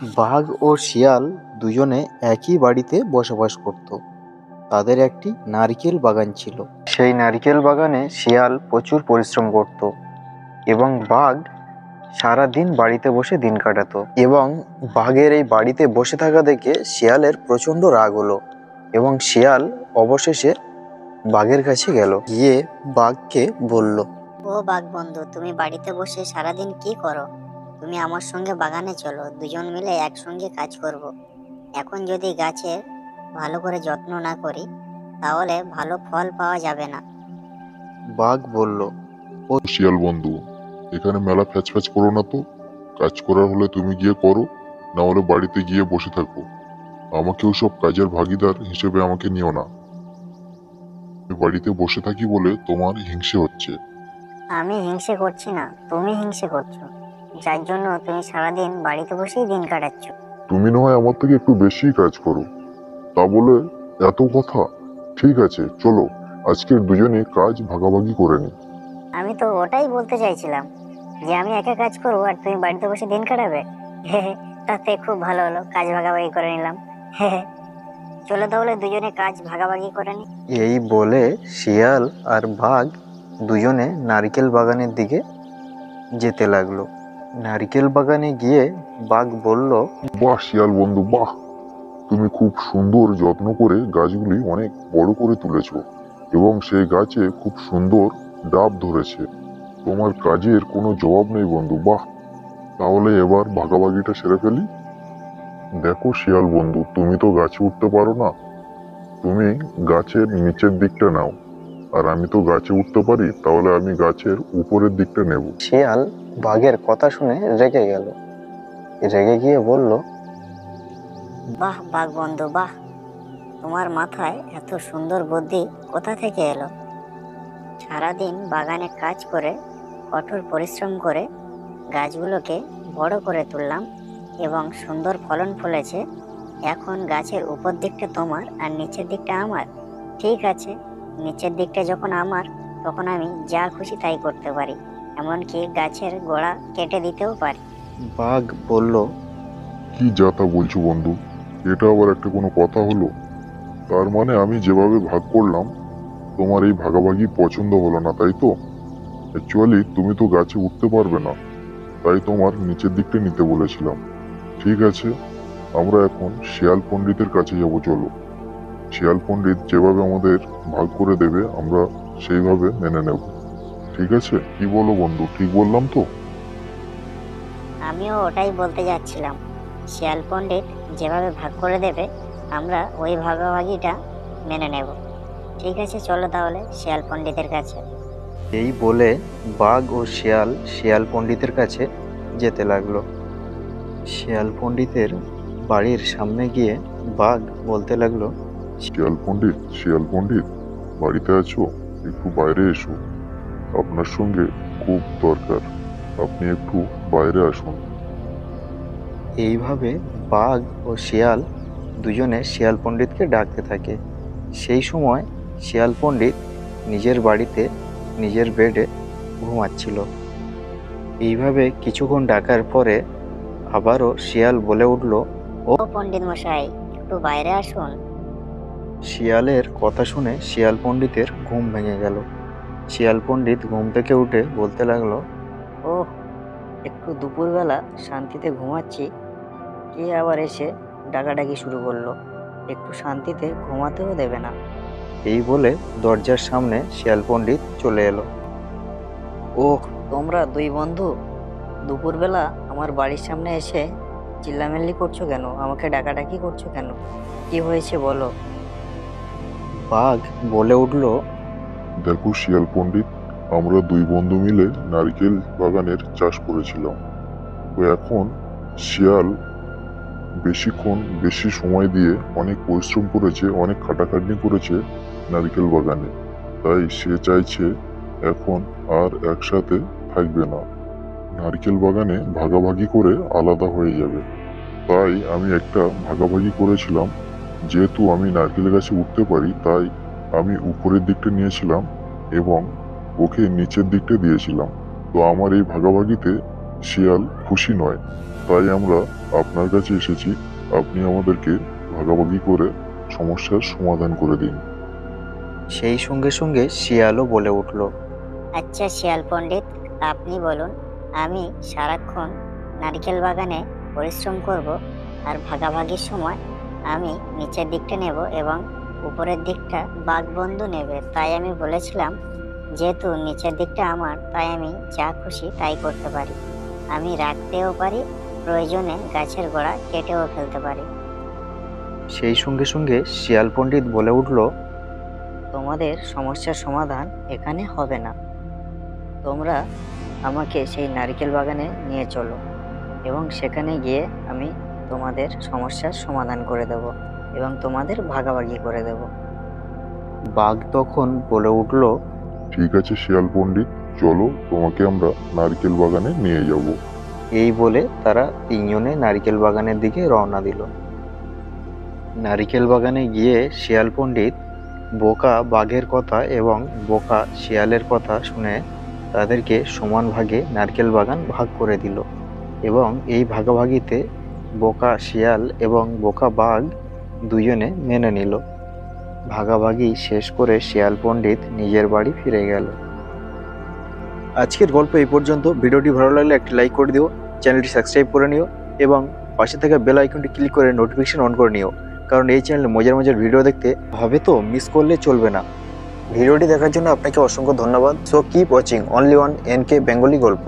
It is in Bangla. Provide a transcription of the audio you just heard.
বাঘ ও শিয়াল দুজনে একই বাড়িতে বসবাস করত। তাদের একটি নারকেল বাগান ছিল। সেই নারকেল বাগানে শিয়াল প্রচুর পরিশ্রম করত এবং বাঘ সারাদিন বাড়িতে বসে দিন কাটাতো। এবং বাঘের এই বাড়িতে বসে থাকা দেখে শিয়ালের প্রচণ্ড রাগ হলো এবং শিয়াল অবশেষে বাঘের কাছে গেল, গিয়ে বাঘকে বলল, ও বাঘ বন্ধু, তুমি বাড়িতে বসে সারাদিন কি করো? তুমি আমার সঙ্গে বাগানে চলো, দুজন মিলে একসঙ্গে কাজ করব। এখন যদি গাছের ভালো করে যত্ন না করি তাহলে ভালো ফল পাওয়া যাবে না। বাঘ বলল, শিয়াল বন্ধু, এখানে মেলা ফ্যাচ করো না তো। কাজ করার হলে তুমি গিয়ে করো, না হলে বাড়িতে গিয়ে বসে থাকো। আমাকেও সব কাজের ভাগিদার হিসেবে আমাকে নিও না। আমি বাড়িতে বসে থাকি বলে তোমার হিংসে হচ্ছে। আমি হিংসে করছি না, তুমি হিংসে করছো, যার জন্য তুমি সারাদিন বাড়িতে বসেই দিন কাটাচ্ছ। তুমি না হয় আমার থেকে একটু বেশি কাজ করো, তা বলে এত কথা? ঠিক আছে, চলো আজকের দুজনে কাজ ভাগাভাগি করে নি। আমি তো ওটাই বলতে চাইছিলাম যে আমি একা কাজ করবো আর তুমি বাড়িতে বসে দিন কাটাবে। তাতে খুব ভালো হলো, কাজ ভাগাভাগি করে নিলাম। চলো তাহলে দুজনে কাজ ভাগাভাগি করে নি। এই বলে শিয়াল আর বাঘ দুজনে নারকেল বাগানের দিকে যেতে লাগলো। নারকেল বাগানে গিয়ে বাঘ বলল, বাহ শিয়াল বন্ধু, বাহ! তুমি খুব সুন্দর যত্ন করে গাছগুলি অনেক বড় করে তুলেছ এবং সেই গাছে খুব সুন্দর ডাব ধরেছে। তোমার কাজের কোনো জবাব নেই বন্ধু, বাহ! তাহলে এবার ভাগাভাগিটা সেরে ফেলি। দেখো শিয়াল বন্ধু, তুমি তো গাছে উঠতে পারো না, তুমি গাছের নিচের দিকটা নাও, আর আমি তো গাছে উঠতে পারি, তাহলে আমি গাছের উপরের দিকটা নেব। শিয়াল বাঘের কথা শুনে রেগে গেল, রেগে গিয়ে বলল, বাহ বাঘ বন্ধু, বাহ! তোমার মাথায় এত সুন্দর বুদ্ধি কোথা থেকে এলো? সারাদিন বাগানে কাজ করে কঠোর পরিশ্রম করে গাছগুলোকে বড় করে তুললাম এবং সুন্দর ফলন ফলেছে। এখন গাছের উপর দিকটা তোমার আর নিচের দিকটা আমার। ঠিক আছে, নিচের দিকটা যখন আমার, তখন আমি যা খুশি তাই করতে পারি, এমনকি গাছের গোড়া কেটে দিতেও পারি। বাঘ বলল, কি যা তা বলছো বন্ধু, এটা আবার একটা কোনো কথা হলো? তার মানে আমি যেভাবে ভাগ করলাম তোমার এই ভাগাভাগি পছন্দ হলো না, তাই তো? অ্যাকচুয়ালি তুমি তো গাছে উঠতে পারবে না, তাই তোমার নিচের দিকটা নিতে বলেছিলাম। ঠিক আছে, আমরা এখন শিয়াল পণ্ডিতের কাছে যাব, চলো। শিয়াল পণ্ডিত যেভাবে আমাদের ভাগ করে দেবে আমরা সেইভাবে মেনে নেব। ঠিক আছে, কি বলো বন্ধু, ঠিক বললাম তো? আমিও ওটাই বলতে যাচ্ছিলাম, শিয়াল পণ্ডিত যেভাবে ভাগ করে দেবে আমরা ওই ভাগাভাগিটা মেনে নেব। ঠিক আছে, চলো তাহলে শিয়াল পণ্ডিতের কাছে। এই বলে বাঘ ও শিয়াল শিয়াল পণ্ডিতের কাছে যেতে লাগলো। শিয়াল পণ্ডিতের বাড়ির সামনে গিয়ে বাঘ বলতে লাগলো, শিয়াল পণ্ডিত, শিয়াল পণ্ডিত, বাড়িতে আছো? একটু বাইরে এসো, আপনার সঙ্গে খুব দরকার, আপনি একটু বাইরে আসুন। এইভাবে বাঘ ও শিয়াল দুজনে শিয়াল পণ্ডিতকে ডাকতে থাকে। সেই সময় শিয়াল পণ্ডিত নিজের বাড়িতে নিজের বেডে ঘুমাচ্ছিল। এইভাবে কিছুক্ষণ ডাকার পরে আবারও শিয়াল বলে উঠল, ও পণ্ডিত মশাই, একটু বাইরে আসুন। শিয়ালের কথা শুনে শিয়াল পণ্ডিতের ঘুম ভেঙে গেল। শিয়াল পণ্ডিত ঘুম থেকে উঠে বলতে লাগলো, ওহ, একটু দুপুরবেলা শান্তিতে ঘুমাচ্ছি, কে আবার এসে ডাকাডাকি শুরু করলো, একটু শান্তিতে ঘুমাতেও দেবে না। এই বলে দরজার সামনে শিয়াল পণ্ডিত চলে এলো। ওহ, তোমরা দুই বন্ধু দুপুরবেলা আমার বাড়ির সামনে এসে চিল্লামিল্লি করছো কেন? আমাকে ডাকাডাকি করছো কেন? কি হয়েছে বলো? বাঘ বলে উঠল, দেখো শিয়াল পণ্ডিত, আমরা দুই বন্ধু মিলে নারকেল বাগানের চাষ করেছিলাম। তো এখন শিয়াল বেশিক্ষণ বেশি সময় দিয়ে অনেক পরিশ্রম করেছে, অনেক খাটাখাটনি করেছে নারকেল বাগানে, তাই সে চাইছে এখন আর একসাথে থাকবে না, নারকেল বাগানে ভাগাভাগি করে আলাদা হয়ে যাবে। তাই আমি একটা ভাগাভাগি করেছিলাম, যেহেতু আমি নারকেল গাছে উঠতে পারি তাই আমি উপরের দিকটা নিয়েছিলাম এবং ওকে নিচের দিকটা দিয়েছিলাম। তো আমার এই ভাগাভাগিতে শিয়াল খুশি নয়, তাই আমরা আপনার কাছে এসেছি, আপনি আমাদেরকে ভাগাভাগি করে সমস্যার সমাধান করে দিন। সেই সঙ্গে সঙ্গে শিয়ালও বলে উঠল, আচ্ছা শিয়াল পণ্ডিত, আপনি বলুন, আমি সারাক্ষণ নারকেল বাগানে পরিশ্রম করব, আর ভাগাভাগির সময় আমি নিচের দিকটা নেব এবং উপরের দিকটা বাঘবন্ধু নেবে। তাই আমি বলেছিলাম, যেহেতু নিচের দিকটা আমার, তাই আমি যা খুশি তাই করতে পারি। আমি রাখতেও পারি, প্রয়োজনে গাছের গোড়া কেটেও ফেলতে পারি। সেই সঙ্গে সঙ্গে শিয়াল পণ্ডিত বলে উঠল, তোমাদের সমস্যার সমাধান এখানে হবে না। তোমরা আমাকে সেই নারকেল বাগানে নিয়ে চলো এবং সেখানে গিয়ে আমি তোমাদের সমস্যার সমাধান করে দেব এবং তোমাদের ভাগাভাগি করে দেব। বাঘ তখন বলে উঠল, ঠিক আছে শিয়াল পণ্ডিত, চলো তোমাকে আমরা নারকেল বাগানে নিয়ে যাব। এই বলে তারা তিনজনে নারকেল বাগানের দিকে রওনা দিল। নারকেল বাগানে গিয়ে শিয়াল পণ্ডিত বোকা বাঘের কথা এবং বোকা শিয়ালের কথা শুনে তাদেরকে সমান ভাগে নারকেল বাগান ভাগ করে দিল এবং এই ভাগাভাগিতে বোকা শিয়াল এবং বোকা বাঘ দুজনে মেনে নিল। ভাগাভাগি শেষ করে শিয়াল পণ্ডিত নিজের বাড়ি ফিরে গেল। আজকের গল্প এই পর্যন্ত। ভিডিওটি ভালো লাগলে একটি লাইক করে দিও, চ্যানেলটি সাবস্ক্রাইব করে নিও এবং পাশে থাকা বেল আইকনটি ক্লিক করে নোটিফিকেশন অন করে নিও, কারণ এই চ্যানেলে মজার মজার ভিডিও দেখতে হবে তো মিস করলে চলবে না। ভিডিওটি দেখার জন্য আপনাকে অসংখ্য ধন্যবাদ। So keep watching only one NK Bengali গল্প।